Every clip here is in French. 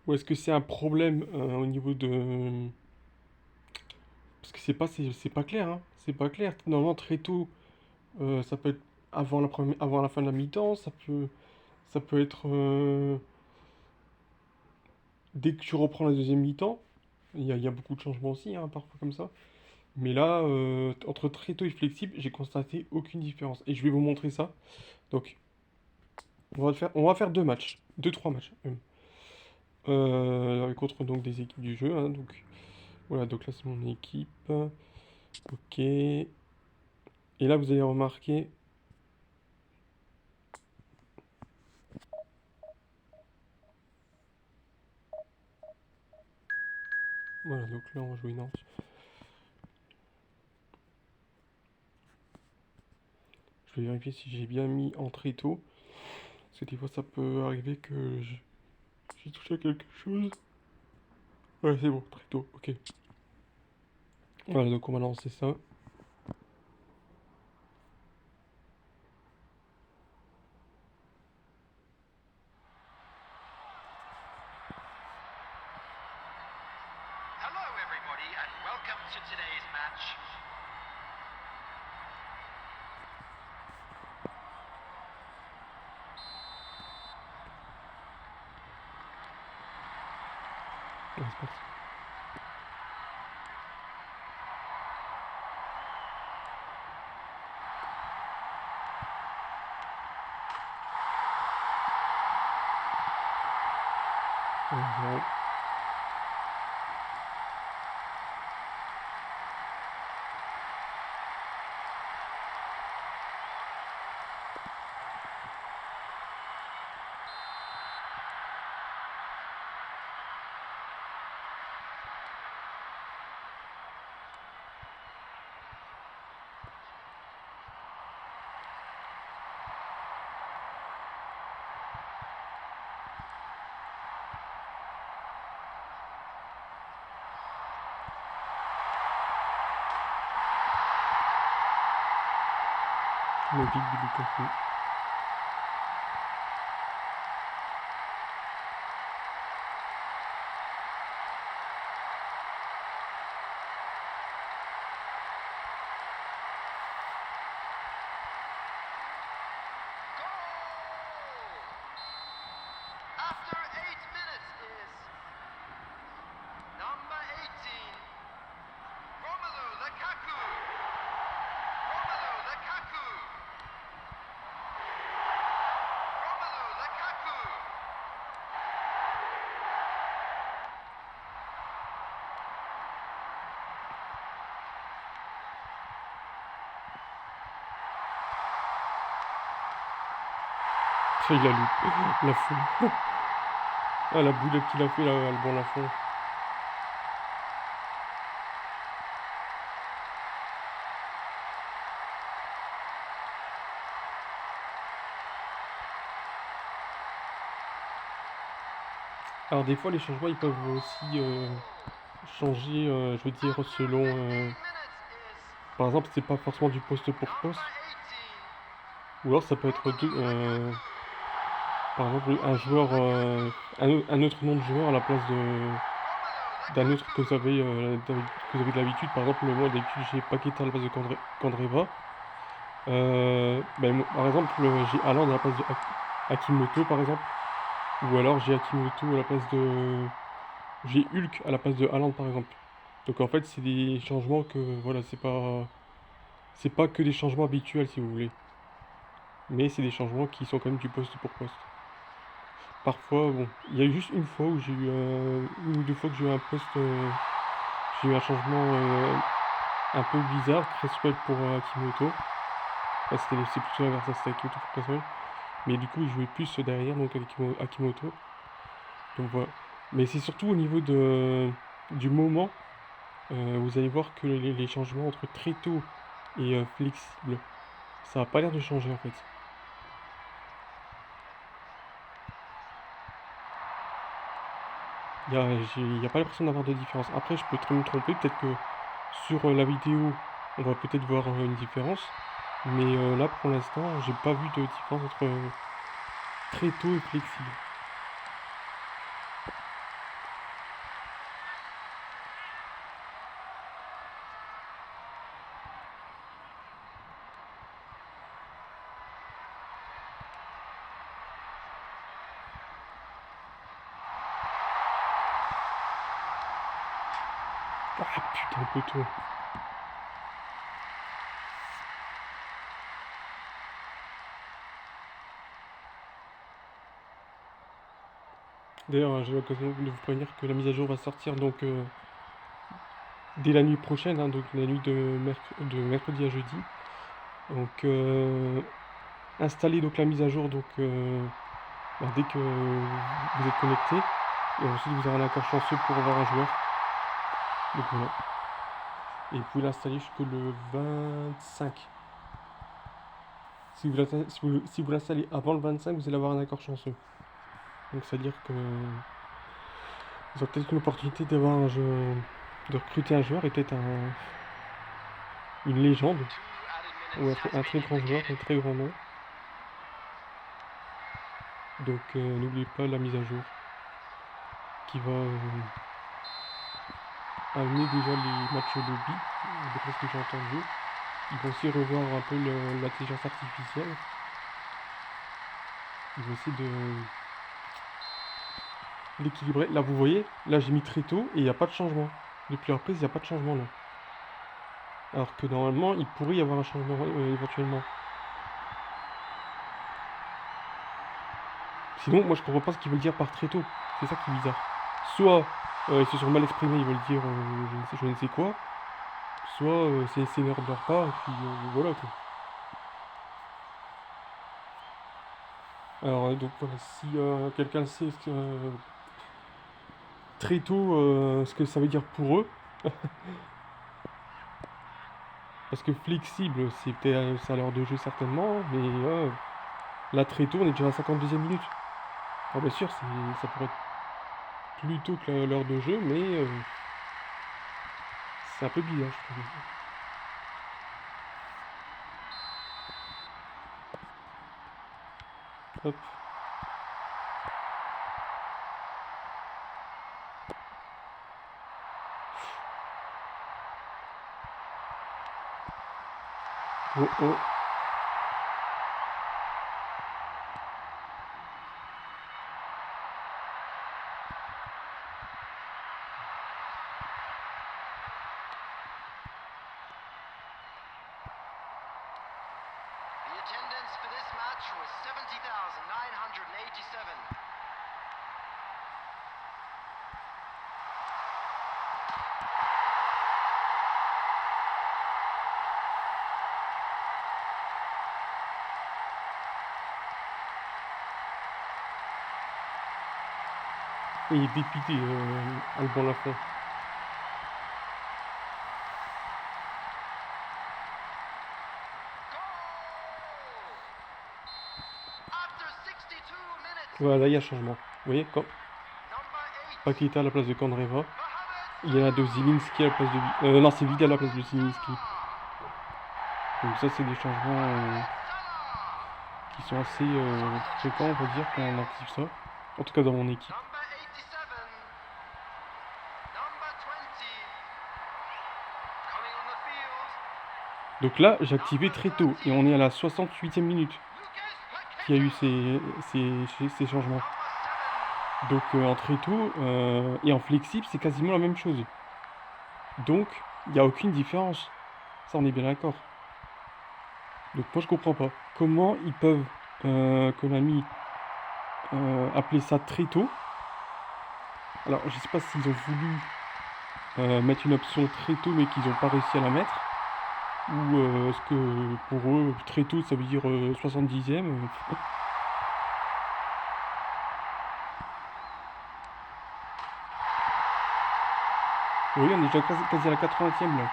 Ou est-ce que c'est un problème au niveau de... Parce que c'est pas clair, hein. C'est pas clair. Normalement, très tôt, ça peut être avant la fin de la mi-temps, ça peut être dès que tu reprends la deuxième mi-temps. Il y a beaucoup de changements aussi, hein, parfois comme ça. Mais là, entre très tôt et flexible, j'ai constaté aucune différence. Et je vais vous montrer ça. Donc, on va faire deux matchs, deux, trois matchs, même. Contre donc des équipes du jeu, hein, donc voilà, donc là c'est mon équipe. Ok. Et là vous allez remarquer. Voilà, donc là on va jouer Nantes. Je vais vérifier si j'ai bien mis en très tôt. Parce que des fois ça peut arriver que j'ai touché à quelque chose. Ouais, c'est bon, très tôt, ok. Voilà, donc on va lancer ça. Hello, everybody, and welcome to today's match. Ouais, c'est parti. Ouais, zéro. Le vide du Lukaku. After 8 minutes is number 18, Romelu Lukaku. Romelu Lukaku. Romelu Lukaku. Ça, il a loupé. La foule. Ah, la boulette qu'il a fait là, le bon Lafont. Alors des fois les changements ils peuvent aussi changer, je veux dire, selon... After 15 minutes is par exemple, c'est pas forcément du poste pour number poste. 18, Ou alors ça peut être Romelu par exemple un Lukaku. joueur, Romelu Lukaku. un autre nom de joueur à la place Romelu d'un autre Lukaku. que vous avez de l'habitude. Par exemple, moi d'habitude j'ai Paqueta à la place de Candreva. Par exemple, j'ai Haaland à la place de Akimoto par exemple. Ou alors j'ai Akimoto à la place de... J'ai Hulk à la place de Haaland par exemple. Donc en fait c'est des changements que voilà, c'est pas que des changements habituels si vous voulez. Mais c'est des changements qui sont quand même du poste pour poste. Parfois, bon, il y a eu juste une fois où j'ai eu une ou deux fois que j'ai eu un poste, j'ai eu un changement un peu bizarre, Cresswell pour Akimoto. Là, c'est plutôt l'inverse, ça, c'était Akimoto pour Cresswell. Mais du coup, il jouait plus derrière, donc avec Akimoto. Donc voilà. Mais c'est surtout au niveau du moment, vous allez voir que les changements entre très tôt et flexible, ça a pas l'air de changer en fait. Il y a pas l'impression d'avoir de différence. Après, je peux très me tromper. Peut-être que sur la vidéo, on va peut-être voir une différence. Mais là, pour l'instant, j'ai pas vu de différence entre très tôt et flexible. Ah putain, le poteau. D'ailleurs, j'ai l'occasion de vous prévenir que la mise à jour va sortir donc dès la nuit prochaine, hein, donc la nuit de mercredi à jeudi. Donc installez donc la mise à jour donc dès que vous êtes connecté. Et ensuite vous aurez un accord chanceux pour avoir un joueur. Donc voilà. Et vous pouvez l'installer jusque le 25. Si vous l'installez avant le 25, vous allez avoir un accord chanceux. Donc c'est-à-dire que vous aurez peut-être une opportunité d'avoir un jeu, de recruter un joueur et peut-être une légende ou un très grand joueur, un très grand nom. Donc n'oubliez pas la mise à jour qui va amener déjà les matchs au lobby, d'après ce que j'ai entendu. Ils vont aussi revoir un peu l'intelligence artificielle. Ils vont essayer d'équilibrer. Là vous voyez, là j'ai mis très tôt et il n'y a pas de changement. Depuis la reprise, il n'y a pas de changement là. Alors que normalement, il pourrait y avoir un changement éventuellement. Sinon, moi je comprends pas ce qu'ils veulent dire par très tôt. C'est ça qui est bizarre. Soit ils se sont mal exprimés, ils veulent dire je ne sais quoi. Soit c'est une erreur de leur part, et puis voilà quoi. Alors donc voilà, si quelqu'un sait très tôt ce que ça veut dire pour eux, parce que flexible c'est peut-être ça l'heure de jeu certainement, mais là très tôt on est déjà à la 52e minute. Alors bien sûr ça pourrait être plus tôt que l'heure de jeu, mais c'est un peu bizarre je trouve. Hop. Oh oh. The attendance for this match was 70,987. Et il est dépité, Alban Lafont. After 62 minutes, Voilà, il y a changement. Vous voyez, quand number 8, Paqueta à la place de Kandreva, Mohamed il y en a de Zielinski à la place de... non, c'est Vida à la place de Zielinski. Donc ça, c'est des changements Salah. qui sont assez fréquents, on va dire, quand on active ça. En tout cas, dans mon équipe. Number 87, number 20, coming on the field, Donc là, j'ai activé très tôt, et on est à la 68e minute Lucas qu'il y a eu Paqueta. ces changements. Number 7, Donc en très tôt et en flexible, c'est quasiment la même chose. Donc, il n'y a aucune différence. Ça, on est bien d'accord. Donc moi, je comprends pas. Comment ils peuvent, Konami, appeler ça très tôt. Alors, je sais pas s'ils ont voulu mettre une option très tôt, mais qu'ils n'ont pas réussi à la mettre. Ou est-ce que pour eux, très tôt, ça veut dire 70e. Oui, on est déjà quasi à la 80e là.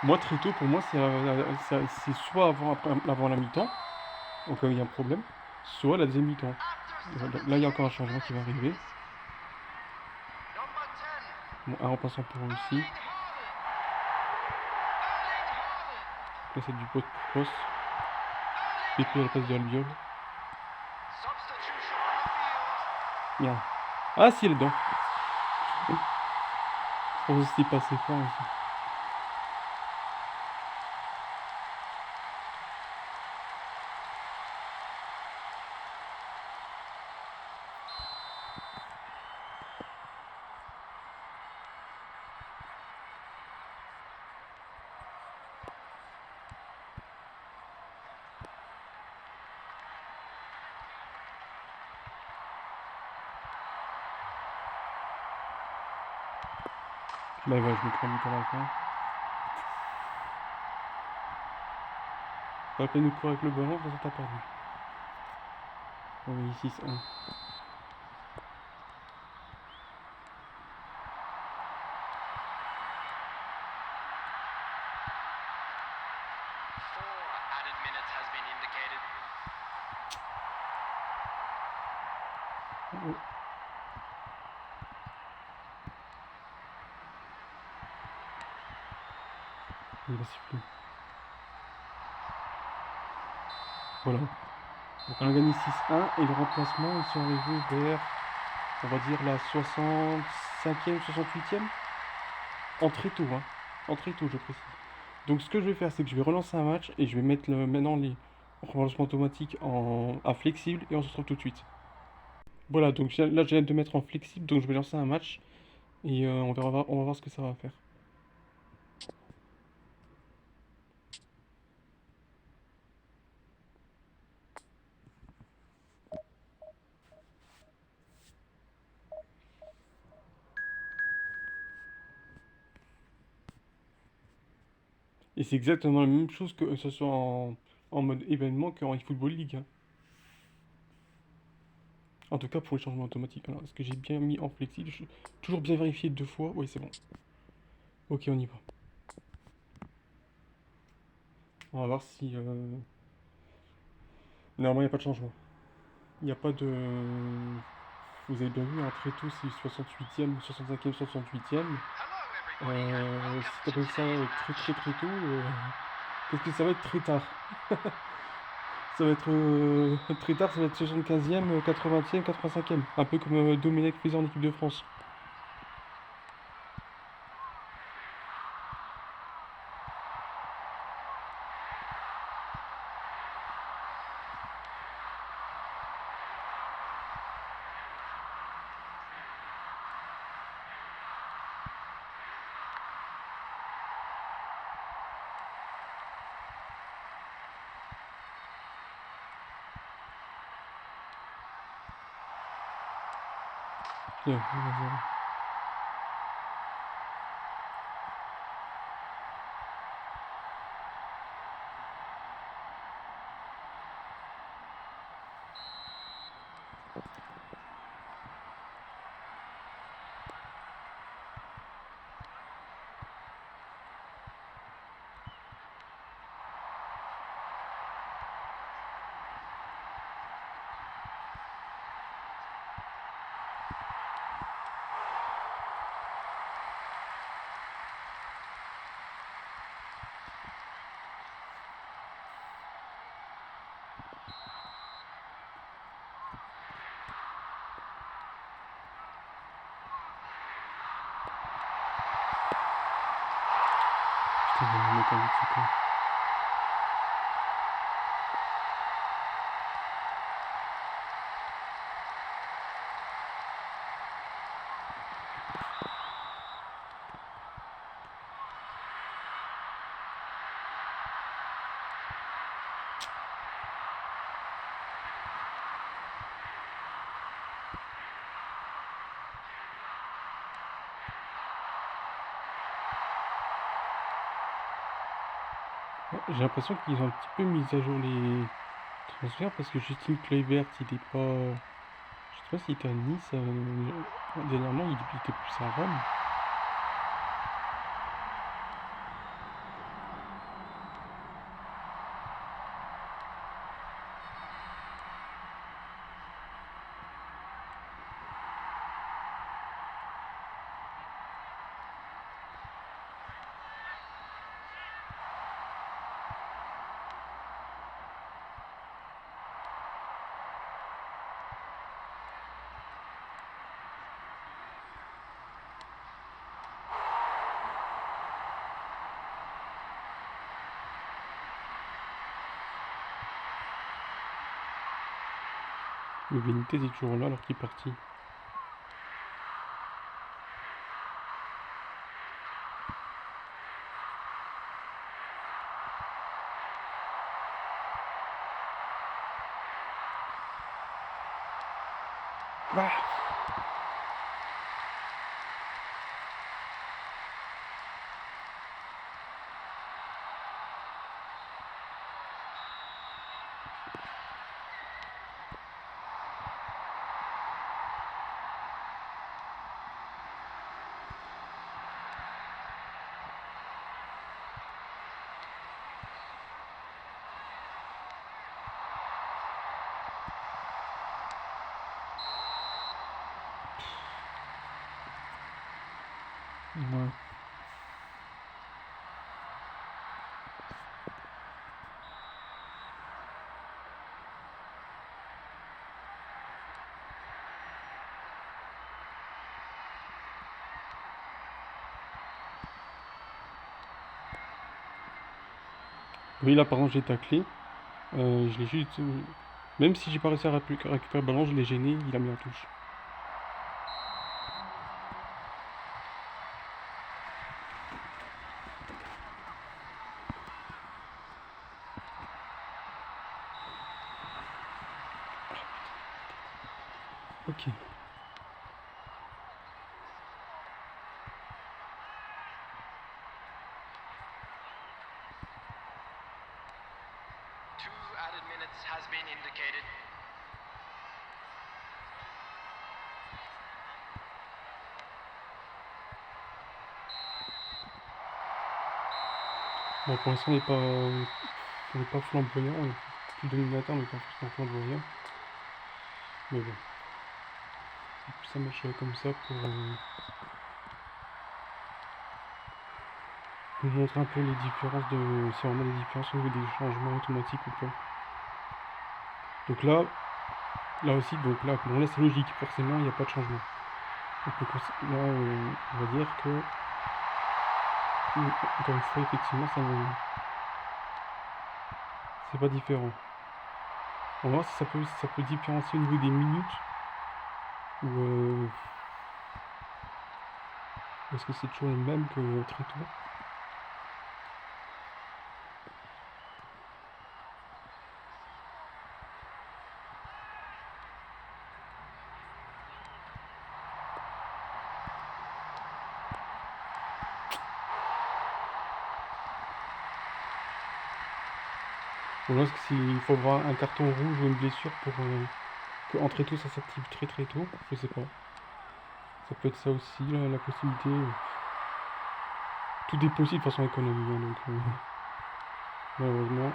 Moi, très tôt, pour moi, c'est soit avant la mi-temps, donc il y a un problème, soit la deuxième mi-temps. Là, il y a encore un changement qui va arriver. number 10, Bon, un remplaçant pour eux aussi. Erling Haaland. Là, c'est du poste pour poste. PP à la place de Albiol. Substitution on the field. Merde. Ah, si, elle est dedans. Je pense que c'était pas assez fort ici. Bah ouais, je mettrai un but à la fin. Pas la peine de courir avec le ballon, de toute façon t'as perdu. On est 6-1. Four added minutes has been indicated. Oh, il va siffler. Voilà. Donc on a gagné 6-1 et le remplacement, ils sont arrivés vers, on va dire, la 65e, 68e. En très tôt, hein. En très tôt, je précise. Donc ce que je vais faire, c'est que je vais relancer un match et je vais mettre maintenant les relancements automatiques à flexible et on se retrouve tout de suite. Voilà, donc là je viens de mettre en flexible, donc je vais lancer un match et on va voir ce que ça va faire. Et c'est exactement la même chose que ce soit en mode événement qu'en eFootball League, hein. En tout cas pour les changements automatiques. Alors, est-ce que j'ai bien mis en flexible? Toujours bien vérifié 2 fois. Oui, c'est bon. Ok, on y va. On va voir si... Normalement, il n'y a pas de changement. Il n'y a pas de... Vous avez bien vu, hein, très tôt, c'est 68e, 65e, 68e. Hello, everybody, and welcome Si to t'appelles ça today's très match. très très tôt, qu'est-ce que ça va être très tard? Ça va être très tard, ça va être 75e, 80e, 85e. Un peu comme Domenech faisait en équipe de France. Bien, 1-0. Putain, je vais me mettre un but, c'est con. Ouais, j'ai l'impression qu'ils ont un petit peu mis à jour les transferts parce que Justin Kluivert, il est pas... Je sais pas s'il était à Nice. Dernièrement, il était plus à Rome. Le Benitez est toujours là alors qu'il est parti. Ah, Ouais. Oui, là, par exemple, j'ai taclé. Je l'ai juste. Même si j'ai pas réussi à récupérer le ballon, je l'ai gêné, il a mis en touche. Ok. Two added minutes has been indicated. Bon, pour l'instant, on n'est pas flamboyant, on est plus dominateur, on n'est pas forcément flamboyant. Mais bon, ça marche comme ça pour vous montrer un peu les différences de. C'est vraiment des différences au niveau des changements automatiques ou pas. Donc là aussi, donc là, bon, là c'est logique, forcément, il n'y a pas de changement. Là, on va dire que. Encore une fois, effectivement, c'est pas différent. On va voir si ça peut différencier au niveau des minutes. Ou est-ce que c'est toujours les mêmes que très tôt? Ou est-ce qu'il faut avoir un carton rouge ou une blessure pour que très tôt ça s'active très très tôt? Je sais pas. Ça peut être ça aussi, la possibilité. Tout est possible de façon économique, hein, donc malheureusement.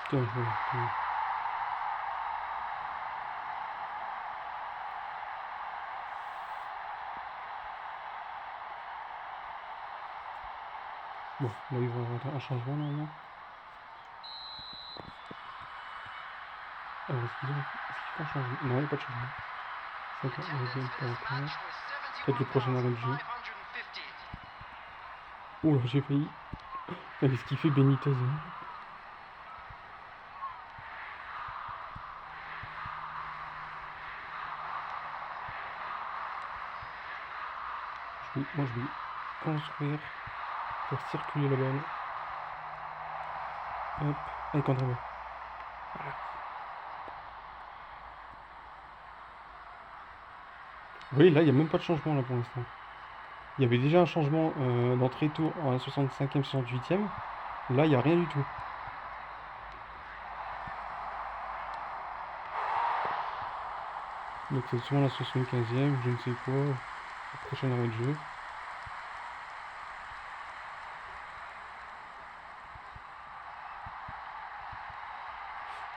Putain, ouais. Bon, là il va y avoir un changement normalement. Alors est-ce qu'il faut un changement? Non, il n'y a pas de changement. The 5 attendance for pas this encore. match was Peut-être le prochain arrêt de jeu. 71,550. Oh là, j'ai failli. Qu'est-ce qu'il fait Benitez, hein. Moi je vais construire, faire circuler la balle. Hop, avec André. Oui, là il n'y a même pas de changement là pour l'instant. Il y avait déjà un changement d'entrée tour en 65e, 68e. Là il n'y a rien du tout. Donc c'est sûrement la 75e, je ne sais quoi. Le prochain arrêt de jeu.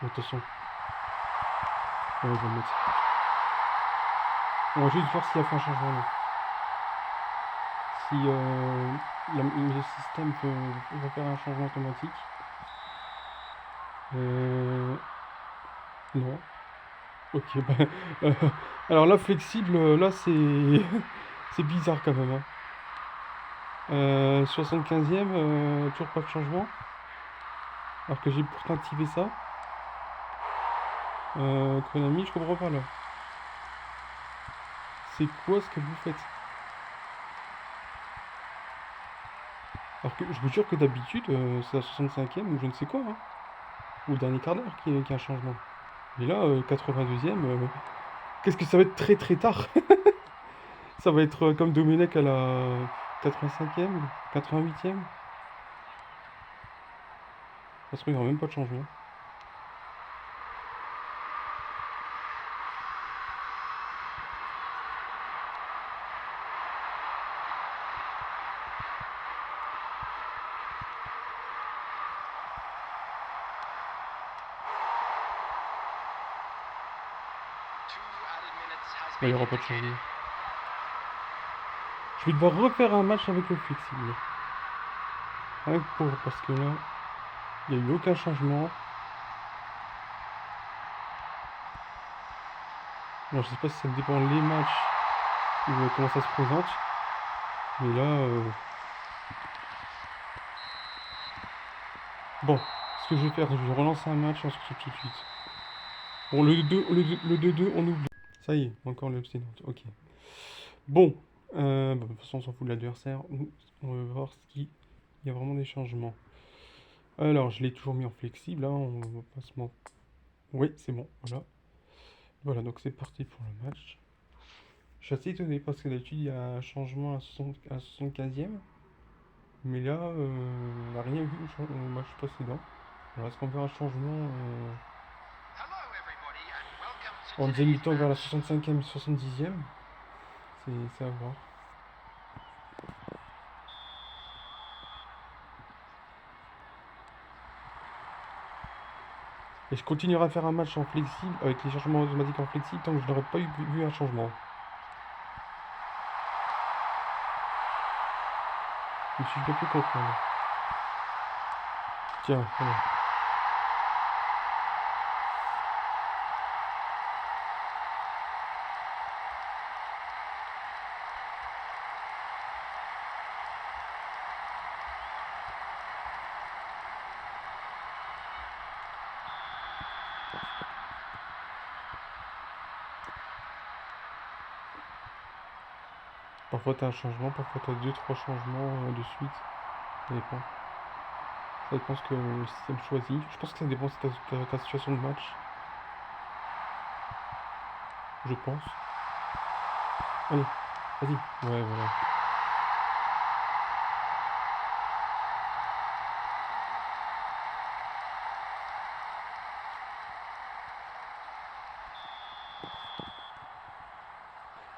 Bon, attention. Ouais, je vais le mettre. On va juste voir s'il a fait un changement là. Si le système va faire un changement automatique. Non. Ok, bah. euh, alors là, flexible, là c'est. C'est bizarre quand même, hein. 75e, toujours pas de changement. Alors que j'ai pourtant activé ça. Konami, je comprends pas là. C'est quoi ce que vous faites? Alors que je vous jure que d'habitude, c'est la 65e ou je ne sais quoi, hein. Ou le dernier quart d'heure qui a un changement. Mais là, 82e, qu'est-ce que ça va être très très tard? Ça va être comme Domenech à la 85e, 88e. Ça se trouve, il n'y aura même pas de changement. il n'y aura pas de changement. Je vais devoir refaire un match avec le flexible. Rien que parce que là, il n'y a eu aucun changement. Alors, je sais pas si ça dépend les matchs ou comment ça se présente. Mais là, bon, ce que je vais faire, je vais relancer un match, on se retrouve tout de suite. Bon, le 2-2, on oublie. Ça y est, encore le abstinent. Ok. Bon, de toute façon, on s'en fout de l'adversaire. On va voir il y a vraiment des changements. Alors, je l'ai toujours mis en flexible, hein, on va pas se mentir. Oui, c'est bon, voilà. Voilà, donc c'est parti pour le match. Je suis assez étonné parce que d'habitude, il y a un changement à 75e. Mais là, on n'a rien vu au match précédent. Alors, est-ce qu'on verra un changement en deuxième mi-temps vers la 65e, 70e? C'est à voir. Et je continuerai à faire un match en flexible, avec les changements automatiques en flexible, tant que je n'aurai pas vu un changement. Je me suis pas pu comprendre. Tiens, voilà. Parfois tu as un changement, parfois tu as 2-3 changements de suite. Ça dépend. Ça dépend ce que le système choisit. Je pense que ça dépend de ta situation de match. Je pense. Allez, vas-y. Ouais, voilà.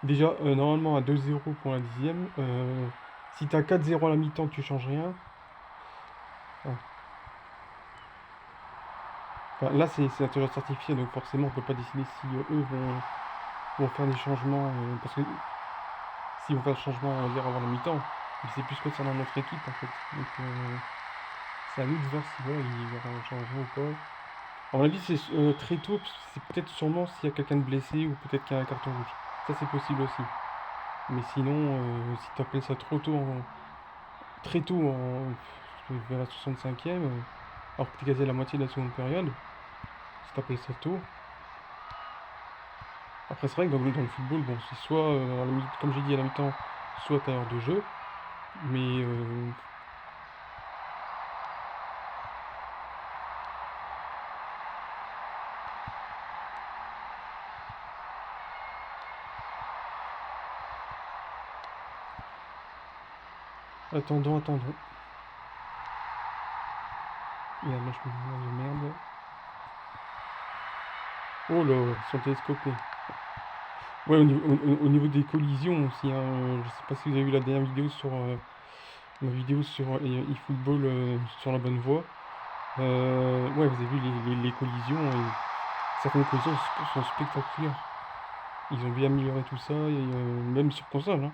Déjà, normalement à 2-0 pour la 10e. Si t'as 4-0 à la mi-temps que tu changes rien. Ah. Enfin, là, c'est intelligence artificielle, donc forcément, on peut pas décider si eux vont faire des changements. Parce que s'ils vont faire le changement, on va dire, avant la mi-temps, c'est plus concernant notre équipe en fait. Donc, c'est à nous de voir si voilà, il y aura un changement ou pas. À mon avis, c'est très tôt, c'est peut-être sûrement s'il y a quelqu'un de blessé ou peut-être qu'il y a un carton rouge. Ça, c'est possible aussi. Mais sinon, si tu appelles ça très tôt, vers la 65e, alors que tu es quasi à la moitié de la seconde période, si tu appelles ça tôt. Après, c'est vrai que dans le football, bon, c'est soit, comme j'ai dit à la mi-temps, soit à l'heure de jeu, mais attendons. Il y a un match de merde. Oh là, ils sont télescopés. Ouais, au niveau des collisions aussi, hein, je sais pas si vous avez vu la dernière vidéo sur ma vidéo sur eFootball sur la bonne voie. Ouais, vous avez vu les collisions et certaines collisions sont spectaculaires. Ils ont bien amélioré tout ça, et, même sur console, hein.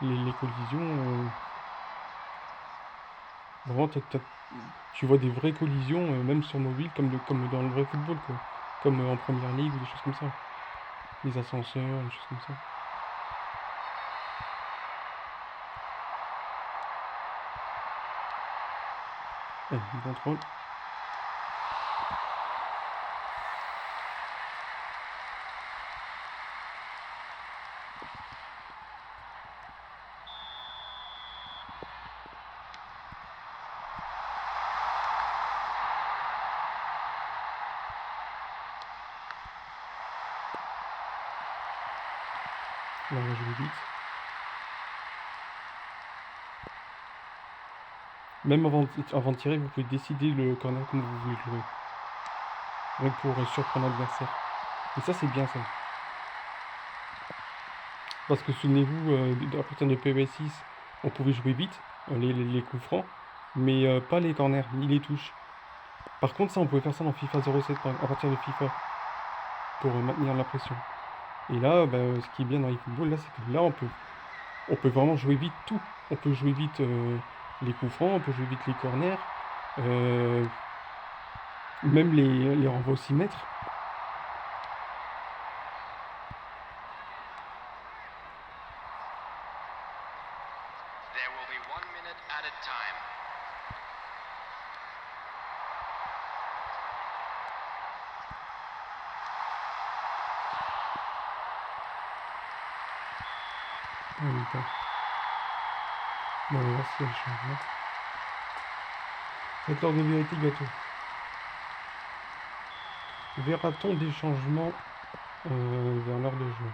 Les collisions, vraiment, tu vois des vraies collisions, même sur mobile, comme dans le vrai football, quoi. Comme en première ligue ou des choses comme ça. Les ascenseurs, des choses comme ça. Allez, on contrôle. Là, moi, je vais vite. Même avant de tirer, vous pouvez décider le corner comme vous voulez jouer. Rien que pour surprendre l'adversaire. Et ça, c'est bien ça. Parce que souvenez-vous, à partir de PES6, on pouvait jouer vite, les coups francs, mais pas les corners, ni les touches. Par contre, ça, on pouvait faire ça dans FIFA 07 à partir de FIFA, pour maintenir la pression. Et là, bah, ce qui est bien dans l'eFootball, là, c'est que là, on peut vraiment jouer vite tout. On peut jouer vite les coups francs, on peut jouer vite les corners, euh, même les renvois au 6 mètres. There will be 1 minute added time. En même temps. Bon, on va voir s'il y a le changement. Cette heure de vérité gâteau. Verra-t-on des changements vers l'heure de jeu?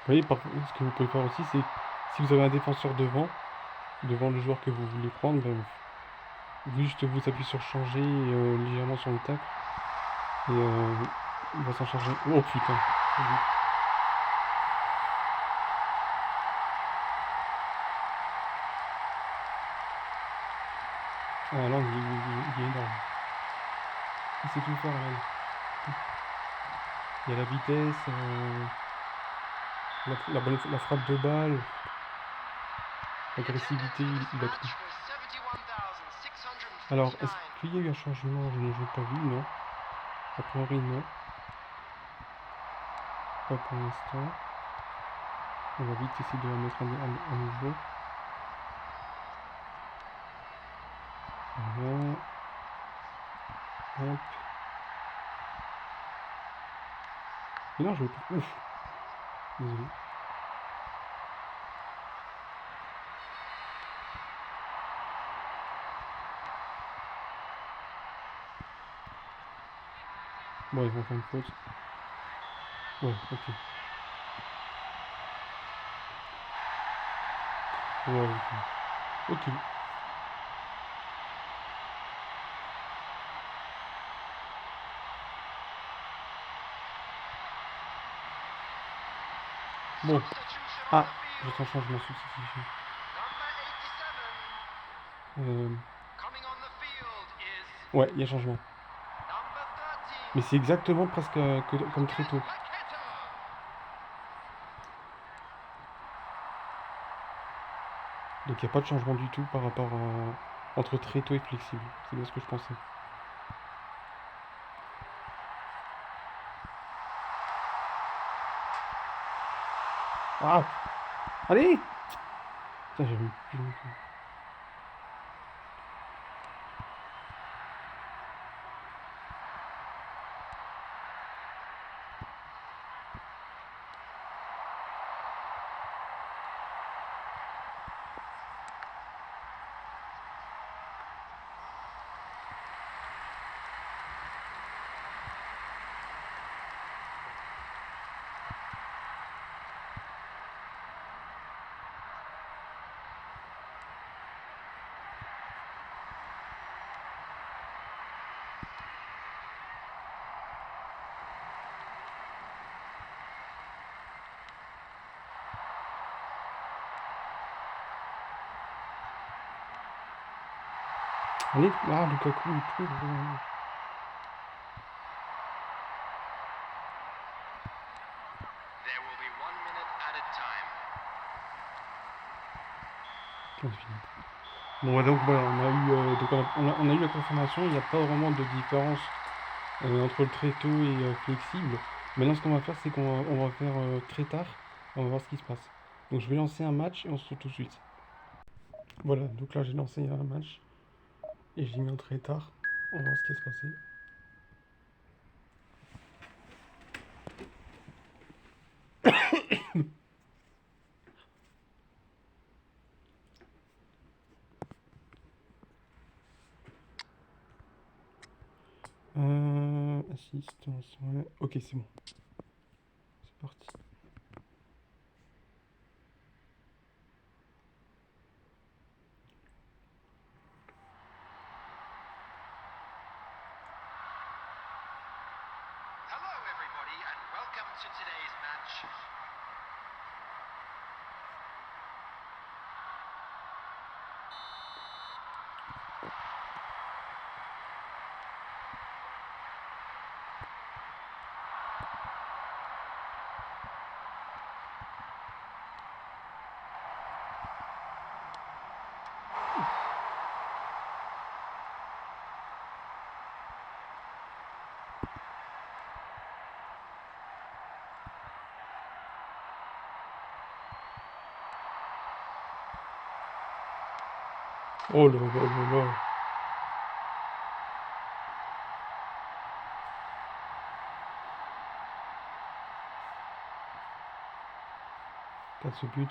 Vous voyez, ce que vous pouvez faire aussi, c'est si vous avez un défenseur devant le joueur que vous voulez prendre, ben, juste vous appuyez sur changer légèrement sur le tac et il va s'en charger. Oh putain! Ah là, il est énorme. Il sait tout faire là. Il y a la vitesse, la frappe de balle, l'agressivité, il a tout. Match was 71,659. Alors, est-ce qu'il y a eu un changement? Je n'ai pas vu, non. A priori, non. Pas pour l'instant. On va vite essayer de mettre un nouveau. Voilà. Hop. Mais non, je veux pas. Ouf. Désolé. Bon, ils vont faire une faute. Ouais, ok. Ouais, ok. Ok. Bon. Substitution on Ah, the field. j'attends changement, substitution. Number 87 Euh, coming on the field is ouais, il y a changement. number Mais 13. c'est exactement presque comme très tôt. Paqueta. Donc il n'y a pas de changement du tout par rapport entre très tôt et flexible. C'est bien ce que je pensais. Ah! Allez! Putain, j'avais plus. Allez! Ah, Lukaku, il peut. There will be 1 minute added time. On a fini. Bon, ouais, donc voilà, on a eu la confirmation. Il n'y a pas vraiment de différence entre le très tôt et flexible. Maintenant, ce qu'on va faire, c'est qu'on va faire très tard. Et on va voir ce qui se passe. Donc, je vais lancer un match et on se retrouve tout de suite. Voilà, donc là, j'ai lancé un match. Et j'ai mis en très tard. On va voir ce qui va se passer. Assistance, ouais. Ok, c'est bon. C'est parti. Hello, everybody, and welcome to today's match. Oh là là là là. Regarde ce but.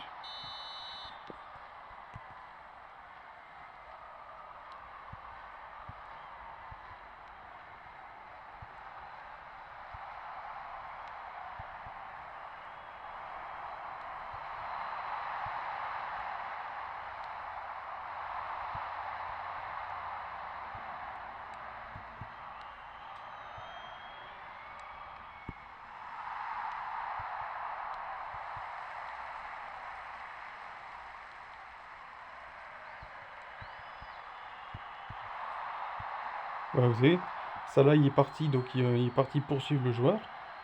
Ouais, vous savez, ça là, il est parti, donc il est parti poursuivre le joueur.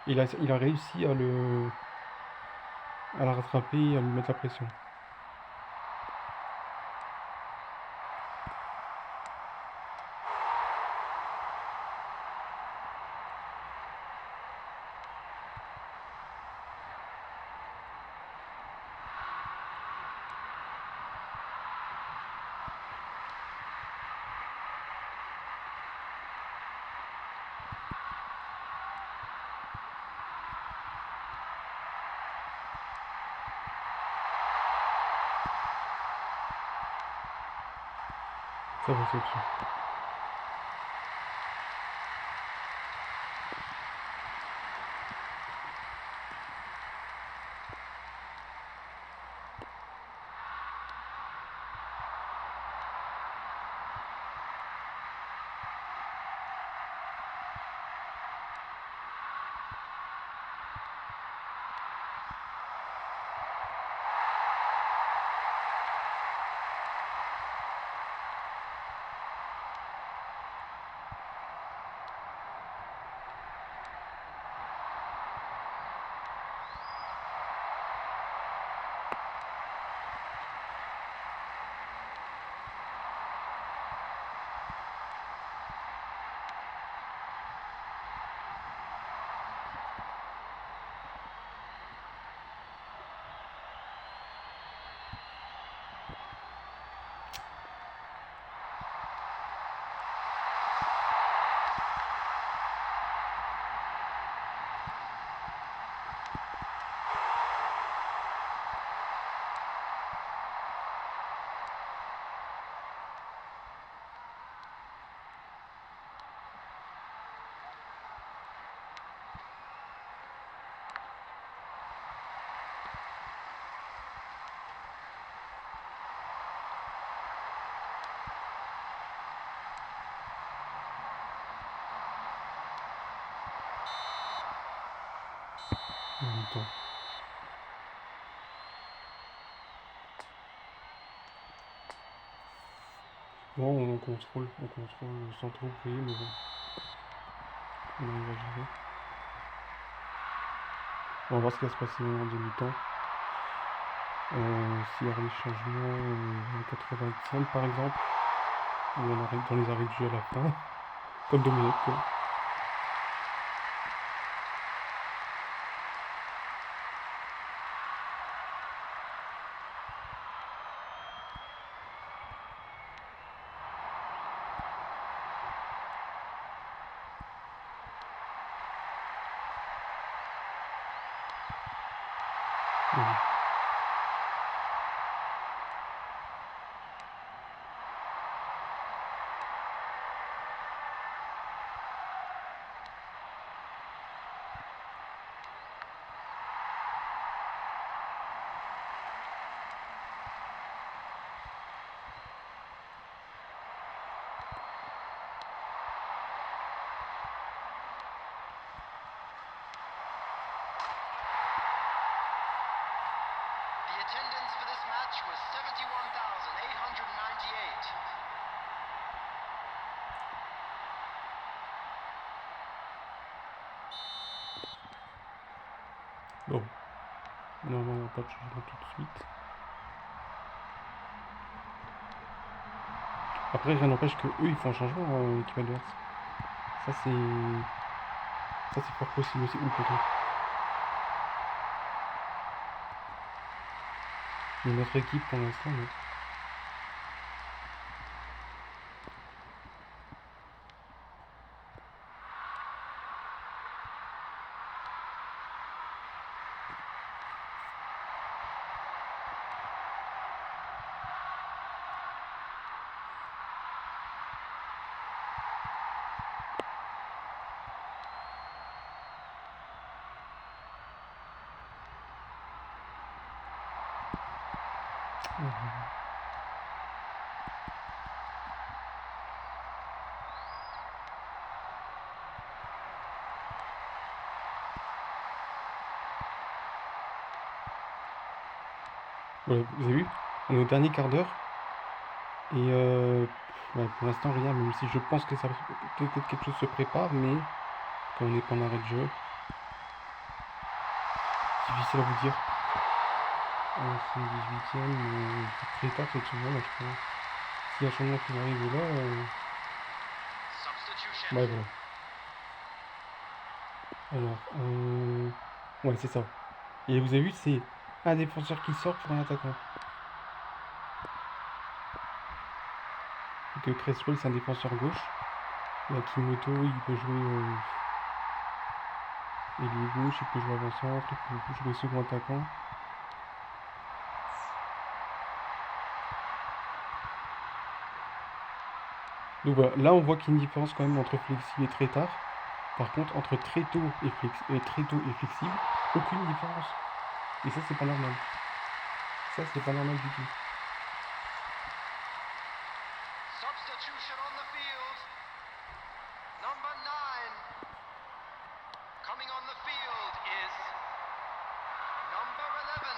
Il a réussi à la rattraper et à lui mettre la pression. Ça va, c'est option. En même temps. Bon, on contrôle sans trop briller, mais bon, on arrive à gérer. On va voir ce qui va se passer en demi-temps. S'il y aura des changements à 85 par exemple, où on arrive dans les arrêts de jeu à la fin, comme Dominique, quoi. Oui. attendance for this match was 71,898. Bon. Non, on va pas de changement tout de suite. Après, rien n'empêche que eux, ils font un changement en équipe adverse. Ça, c'est fort possible aussi. Ou plutôt. Mais notre équipe, pour l'instant, non. Voilà, vous avez vu? On est au dernier quart d'heure. Et ouais, pour l'instant, rien, même si je pense que peut-être quelque chose se prépare, mais quand on est pas en arrêt de jeu, difficile à vous dire. C'est le 18ème, très tard cette semaine, là, je crois. S'il y a un changement qui va arriver là, Substitution. ouais, voilà. Alors, ouais, c'est ça. Et vous avez vu, c'est un défenseur qui sort pour un attaquant. Donc Cresswell, c'est un défenseur gauche. Et Akimoto, il peut jouer ailier gauche, il peut jouer avant-centre, il peut jouer second attaquant. Donc voilà, là on voit qu'il y a une différence quand même entre flexible et très tard. Par contre, entre très tôt et flexible, aucune différence. Et ça, c'est pas normal. Ça, c'est pas normal du tout. Substitution on the field. Number 9. Coming on the field is number 11.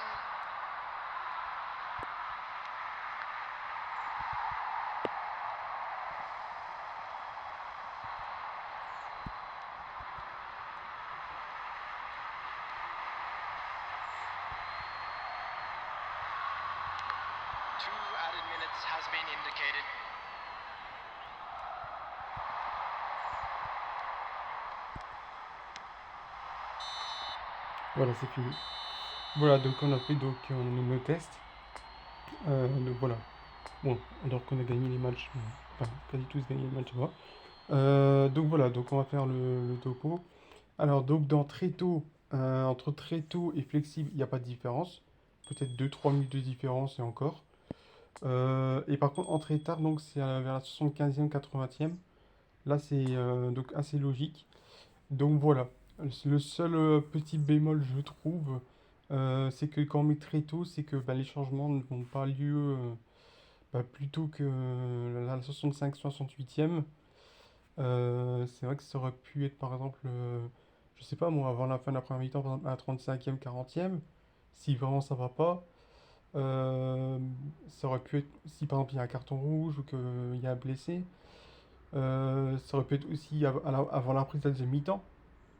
Two added minutes has been indicated. Voilà, c'est fini. Voilà, donc on a fait nos tests. Donc voilà. Bon, alors qu'on a gagné les matchs, enfin, quasi tous gagné les matchs, ça va. Donc voilà, donc on va faire le topo. Alors, donc dans très tôt, entre très tôt et flexible, il n'y a pas de différence. Peut-être 2-3 minutes de différence et encore. Et par contre, en très tard, donc c'est vers la 75e, 80e. Là, c'est donc assez logique. Donc voilà. Le seul petit bémol, je trouve, c'est que quand on met très tôt, c'est que bah, les changements ne vont pas lieu bah, plutôt que la 65-68e. C'est vrai que ça aurait pu être par exemple, je sais pas moi, avant la fin de la première mi-temps, par exemple à la 35e, 40e, si vraiment ça va pas. Ça aurait pu être, si par exemple il y a un carton rouge ou qu'il y a un blessé, ça aurait pu être aussi avant la prise de la deuxième mi-temps.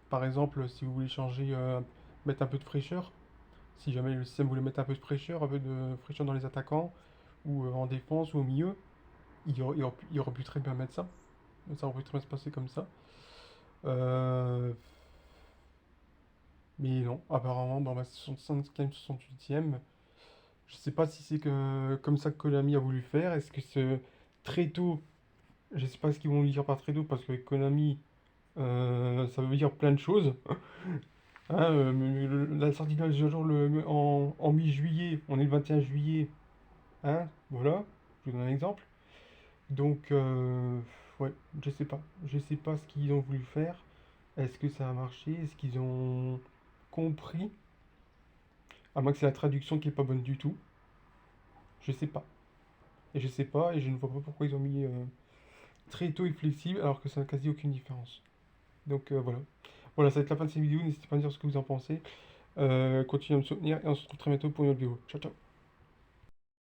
Par exemple, si vous voulez changer, mettre un peu de fraîcheur, si jamais le système voulait mettre un peu de fraîcheur dans les attaquants, ou en défense ou au milieu, il aurait pu très bien mettre ça. Ça aurait pu très bien se passer comme ça. Euh, mais non, apparemment, dans ma 65e, 68e, je sais pas si c'est comme ça que Konami a voulu faire. Est-ce que c'est très tôt? Je sais pas ce qu'ils vont lui dire par très tôt, parce que Konami, ça veut dire plein de choses. Hein, la sortie de jour en mi-juillet, on est le 21 juillet. Hein, voilà, je vous donne un exemple. Donc, ouais, je sais pas. Je sais pas ce qu'ils ont voulu faire. Est-ce que ça a marché? Est-ce qu'ils ont compris? À moins que c'est la traduction qui est pas bonne du tout. Je sais pas. Et je sais pas, et je ne vois pas pourquoi ils ont mis très tôt et flexible alors que ça n'a quasi aucune différence. Donc voilà. Voilà, ça va être la fin de cette vidéo. N'hésitez pas à me dire ce que vous en pensez. Continuez à me soutenir et on se retrouve très bientôt pour une autre vidéo. Ciao, ciao.